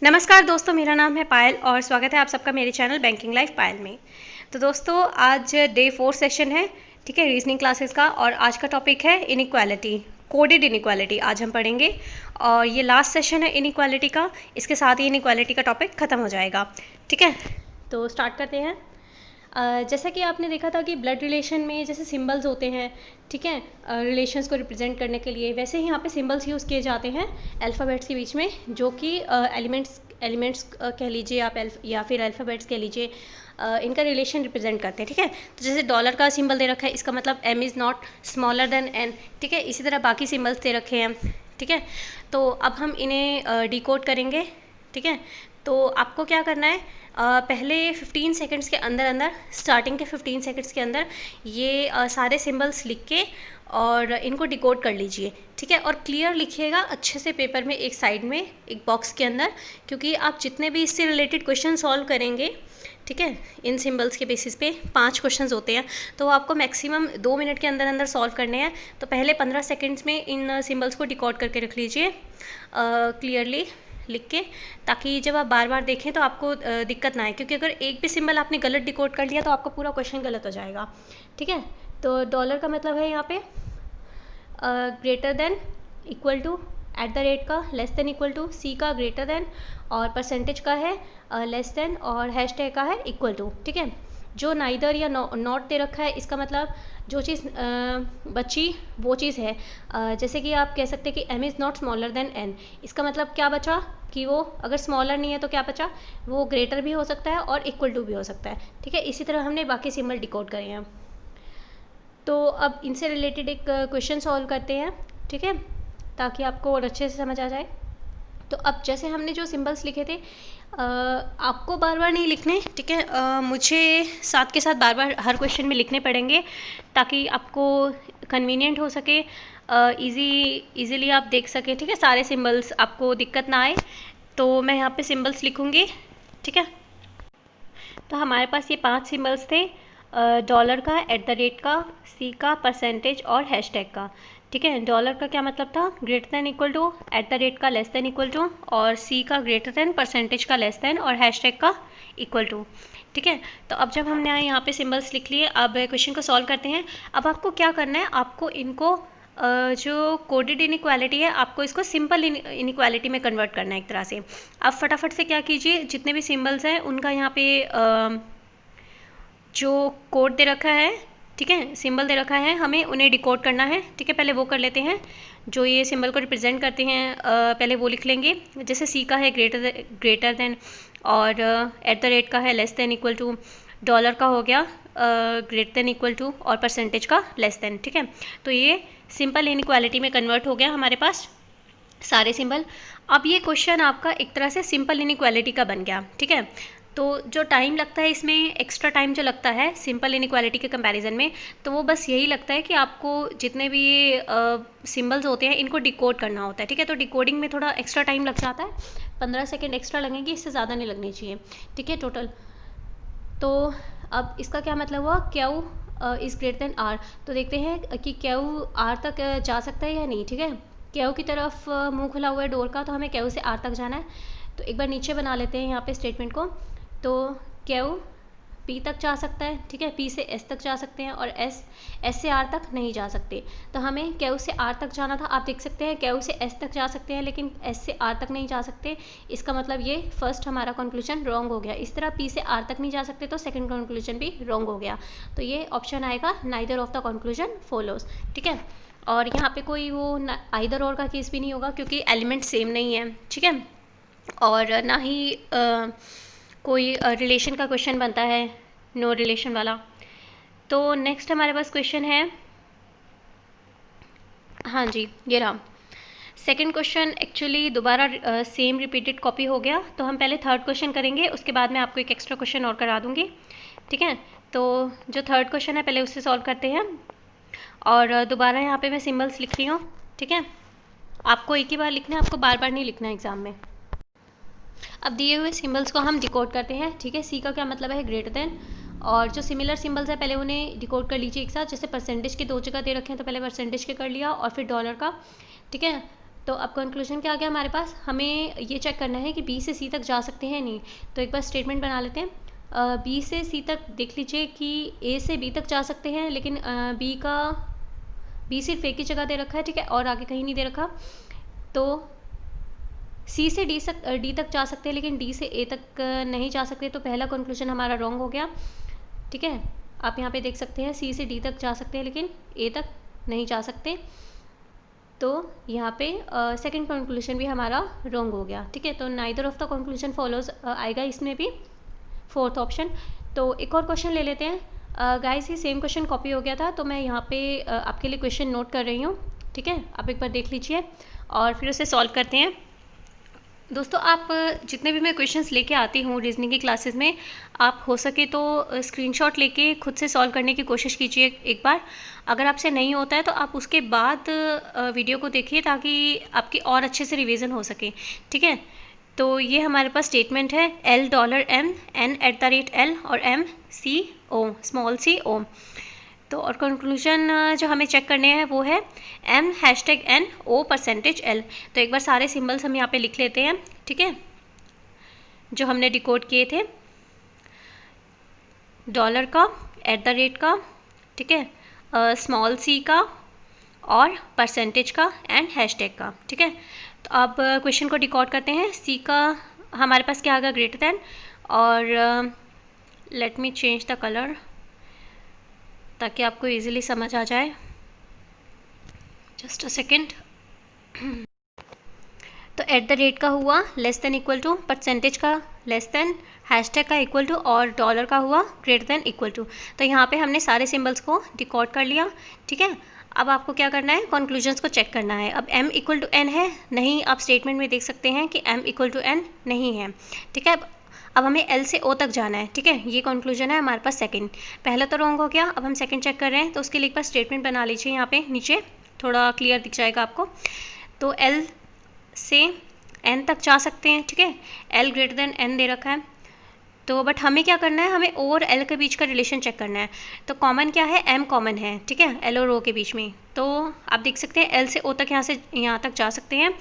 नमस्कार दोस्तों, मेरा नाम है पायल और स्वागत है आप सबका मेरे चैनल बैंकिंग लाइफ पायल में। तो दोस्तों आज डे 4 सेशन है, ठीक है, रीजनिंग क्लासेस का। और आज का टॉपिक है इनइक्वालिटी, कोडेड इनइक्वालिटी आज हम पढ़ेंगे। और ये लास्ट सेशन है इनइक्वालिटी का, इसके साथ ही इनइक्वालिटी का टॉपिक ख़त्म हो जाएगा, ठीक है। तो स्टार्ट करते हैं। जैसा कि आपने देखा था कि ब्लड रिलेशन में जैसे सिंबल्स होते हैं, ठीक है, रिलेशंस को रिप्रेजेंट करने के लिए, वैसे ही यहाँ पे सिंबल्स यूज़ किए जाते हैं अल्फ़ाबेट्स के बीच में, जो कि एलिमेंट्स कह लीजिए आप, या फिर अल्फ़ाबेट्स कह लीजिए, इनका रिलेशन रिप्रेजेंट करते हैं, ठीक है। तो जैसे डॉलर का सिंबल दे रखा है, इसका मतलब m is not smaller than n, ठीक है। इसी तरह बाकी सिंबल्स दे रखे हैं, ठीक है। तो अब हम इन्हें डिकोड करेंगे, ठीक है। तो आपको क्या करना है, पहले 15 सेकंड्स के अंदर अंदर, स्टार्टिंग के 15 सेकंड्स के अंदर ये सारे सिंबल्स लिख के और इनको डिकोड कर लीजिए, ठीक है। और क्लियर लिखिएगा अच्छे से पेपर में, एक साइड में, एक बॉक्स के अंदर, क्योंकि आप जितने भी इससे रिलेटेड क्वेश्चन सॉल्व करेंगे, ठीक है, इन सिंबल्स के बेसिस पे 5 क्वेश्चंस होते हैं, तो आपको मैक्सिमम 2 मिनट के अंदर अंदर सॉल्व करने हैं। तो पहले 15 सेकंड्स में इन सिंबल्स को डिकोड करके रख लीजिए क्लियरली लिख के, ताकि जब आप बार बार देखें तो आपको दिक्कत ना आए, क्योंकि अगर एक भी सिंबल आपने गलत डिकोड कर लिया तो आपका पूरा क्वेश्चन गलत हो जाएगा, ठीक है। तो डॉलर का मतलब है यहाँ पे greater than, equal to, at the rate का less than equal to, C का ग्रेटर देन, और परसेंटेज का है लेस देन, और हैशटैग का है इक्वल टू, ठीक है। जो नाइदर या नॉट दे रखा है, इसका मतलब जो चीज़ बची वो चीज़ है। जैसे कि आप कह सकते हैं कि m is not smaller than n, इसका मतलब क्या बचा कि वो अगर स्मॉलर नहीं है तो क्या बचा, वो ग्रेटर भी हो सकता है और इक्वल टू भी हो सकता है, ठीक है। इसी तरह हमने बाकी सिंबल डिकोड करे हैं। तो अब इनसे रिलेटेड एक क्वेश्चन सॉल्व करते हैं, ठीक है, ताकि आपको और अच्छे से समझ आ जाए। तो अब जैसे हमने जो सिंबल्स लिखे थे, आपको बार बार नहीं लिखने, ठीक है, मुझे साथ के साथ बार बार हर क्वेश्चन में लिखने पड़ेंगे, ताकि आपको कन्वीनियंट हो सके, इजीली आप देख सकें, ठीक है, सारे सिंबल्स, आपको दिक्कत ना आए। तो मैं यहाँ पे सिंबल्स लिखूँगी, ठीक है। तो हमारे पास ये 5 सिंबल्स थे, डॉलर का, एट द रेट का, सी का, परसेंटेज और हैशटैग का, ठीक है। डॉलर का क्या मतलब था, greater than equal to, at the rate का लेस देन इक्वल टू, और सी का ग्रेटर देन, परसेंटेज का लेस देन, और हैशटैग का इक्वल टू, ठीक है। तो अब जब हमने यहाँ पे सिंबल्स लिख लिए, अब क्वेश्चन को सॉल्व करते हैं। अब आपको क्या करना है, आपको इनको जो कोडेड इनइक्वालिटी है, आपको इसको सिंपल इनइक्वालिटी में कन्वर्ट करना है एक तरह से। आप फटाफट से क्या कीजिए, जितने भी सिंबल्स हैं उनका यहाँ पे जो कोड दे रखा है, ठीक है, सिंबल दे रखा है, हमें उन्हें डिकोड करना है, ठीक है। पहले वो कर लेते हैं, जो ये सिंबल को रिप्रेजेंट करते हैं, पहले वो लिख लेंगे। जैसे सी का है ग्रेटर देन, और एट द रेट का है less than equal to, dollar का हो गया ग्रेटर देन इक्वल टू, और परसेंटेज का लेस देन, ठीक है। तो ये सिंपल इनइक्वालिटी में कन्वर्ट हो गया हमारे पास सारे सिंबल। अब ये क्वेश्चन आपका एक तरह से सिंपल इनइक्वालिटी का बन गया, ठीक है। तो जो टाइम लगता है इसमें, एक्स्ट्रा टाइम जो लगता है सिंपल इनइक्वालिटी के कंपैरिजन में, तो वो बस यही लगता है कि आपको जितने भी ये सिंबल्स होते हैं इनको डिकोड करना होता है, ठीक है। तो डिकोडिंग में थोड़ा एक्स्ट्रा टाइम लग जाता है, 15 सेकेंड एक्स्ट्रा लगेंगे, इससे ज़्यादा नहीं लगनी चाहिए, ठीक है, टोटल। तो अब इसका क्या मतलब हुआ, Q is greater than R. तो देखते हैं कि क्यू आर तक जा सकता है या नहीं, ठीक है। क्यू की तरफ मुंह खुला हुआ है डोर का, तो हमें क्यू से आर तक जाना है। तो एक बार नीचे बना लेते हैं यहाँ पे स्टेटमेंट को। तो क्यू पी तक जा सकता है, ठीक है, पी से एस तक जा सकते हैं, और एस से आर तक नहीं जा सकते। तो हमें क्यू से आर तक जाना था, आप देख सकते हैं क्यू से एस तक जा सकते हैं, लेकिन एस से आर तक नहीं जा सकते। इसका मतलब ये फर्स्ट हमारा कंक्लूजन रॉन्ग हो गया। इस तरह पी से आर तक नहीं जा सकते, तो सेकंड कंक्लूजन भी रॉन्ग हो गया। तो ये ऑप्शन आएगा neither of the conclusion follows, ठीक है। और यहाँ पे कोई वो आइदर और का केस भी नहीं होगा, क्योंकि एलिमेंट सेम नहीं है, ठीक है, और ना ही कोई रिलेशन का क्वेश्चन बनता है, नो रिलेशन वाला। तो नेक्स्ट हमारे पास क्वेश्चन है, हाँ जी, ये रहा सेकंड क्वेश्चन। एक्चुअली दोबारा सेम रिपीटेड कॉपी हो गया, तो हम पहले थर्ड क्वेश्चन करेंगे, उसके बाद मैं आपको एक एक्स्ट्रा क्वेश्चन और करा दूंगी, ठीक है। तो जो थर्ड क्वेश्चन है पहले उससे सॉल्व करते हैं, और दोबारा यहाँ पे मैं सिंबल्स लिख रही हूँ, ठीक है। आपको एक ही बार लिखना है, आपको बार बार नहीं लिखना है एग्जाम में। अब दिए हुए सिंबल्स को हम डिकोड करते हैं, ठीक है। सी का क्या मतलब है, ग्रेटर देन, और जो सिमिलर सिंबल्स है पहले उन्हें डिकोड कर लीजिए एक साथ। जैसे परसेंटेज के 2 जगह दे रखे हैं, तो पहले परसेंटेज के कर लिया, और फिर डॉलर का, ठीक है। तो अब कंक्लूजन क्या आ गया हमारे पास, हमें ये चेक करना है कि बी से सी तक जा सकते हैं नहीं। तो एक बार स्टेटमेंट बना लेते हैं। बी से सी तक देख लीजिए कि ए से बी तक जा सकते हैं, लेकिन बी सिर्फ एक ही जगह दे रखा है, ठीक है, और आगे कहीं नहीं दे रखा। तो सी से डी तक जा सकते हैं, लेकिन डी से ए तक नहीं जा सकते। तो पहला कंक्लूजन हमारा रॉन्ग हो गया, ठीक है। आप यहाँ पे देख सकते हैं सी से डी तक जा सकते हैं, लेकिन ए तक नहीं जा सकते। तो यहाँ पे सेकंड कंक्लूजन भी हमारा रॉन्ग हो गया, ठीक है। तो neither of the conclusion follows आएगा इसमें भी, फोर्थ ऑप्शन। तो एक और क्वेश्चन ले लेते हैं। गाइस ये सेम क्वेश्चन कॉपी हो गया था, तो मैं यहाँ पे आपके लिए क्वेश्चन नोट कर रही हूँ, ठीक है। आप एक बार देख लीजिए और फिर उसे सॉल्व करते हैं। दोस्तों आप जितने भी मैं क्वेश्चंस लेके आती हूँ रीजनिंग की क्लासेस में, आप हो सके तो स्क्रीनशॉट लेके खुद से सॉल्व करने की कोशिश कीजिए एक बार। अगर आपसे नहीं होता है तो आप उसके बाद वीडियो को देखिए, ताकि आपकी और अच्छे से रिवीजन हो सके, ठीक है। तो ये हमारे पास स्टेटमेंट है $M, N@L और MCO, स्मॉल c o। तो और कंक्लूजन जो हमें चेक करने हैं वो है M#N O%L। तो एक बार सारे सिंबल्स हम यहाँ पे लिख लेते हैं, ठीक है, जो हमने डिकोड किए थे, डॉलर का, @ का, ठीक है, स्मॉल c का और परसेंटेज का एंड हैशटैग का, ठीक है। तो अब क्वेश्चन को डिकोड करते हैं। c का हमारे पास क्या आ गया, ग्रेटर देन, और let me change the colour ताकि आपको इजीली समझ आ जाए, जस्ट अ सेकेंड। तो @ का हुआ less than equal to, percentage का लेस देन, हैशटैग का इक्वल टू और डॉलर का हुआ ग्रेटर देन इक्वल टू। तो यहाँ पे हमने सारे सिंबल्स को डिकोड कर लिया, ठीक है। अब आपको क्या करना है, कंक्लूजन्स को चेक करना है। अब m = n है नहीं, आप स्टेटमेंट में देख सकते हैं कि m = n नहीं है, ठीक है। अब हमें L से O तक जाना है, ठीक है। ये कंक्लूजन है हमारे पास सेकंड। पहला तो रॉन्ग हो गया, अब हम सेकंड चेक कर रहे हैं। तो उसके लिए एक बार स्टेटमेंट बना लीजिए, यहाँ पे नीचे थोड़ा क्लियर दिख जाएगा आपको। तो L से N तक जा सकते हैं, ठीक है, L > N दे रखा है। तो बट हमें क्या करना है, हमें O और L के बीच का रिलेशन चेक करना है। तो कॉमन क्या है, M कॉमन है, ठीक है, L और O के बीच में। तो आप देख सकते हैं L से O तक यहाँ से यहाँ तक जा सकते हैं।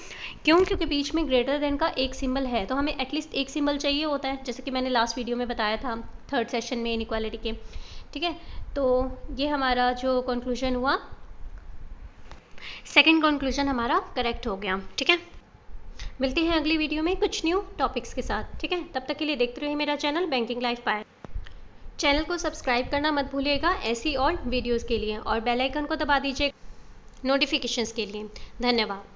क्यों, क्योंकि बीच में ग्रेटर देन का एक सिंबल है, तो हमें एटलीस्ट एक सिंबल चाहिए होता है, जैसे कि मैंने लास्ट वीडियो में बताया था थर्ड सेशन में इनइक्वालिटी के, ठीक है। तो ये हमारा जो कंक्लूजन हुआ, सेकेंड कंक्लूजन हमारा करेक्ट हो गया, ठीक है। मिलते हैं अगली वीडियो में कुछ न्यू टॉपिक्स के साथ, ठीक है। तब तक के लिए देखते रहिए मेरा चैनल बैंकिंग लाइफ पायल। चैनल को सब्सक्राइब करना मत भूलिएगा ऐसी और वीडियोस के लिए, और बेल आइकन को दबा दीजिए नोटिफिकेशंस के लिए। धन्यवाद।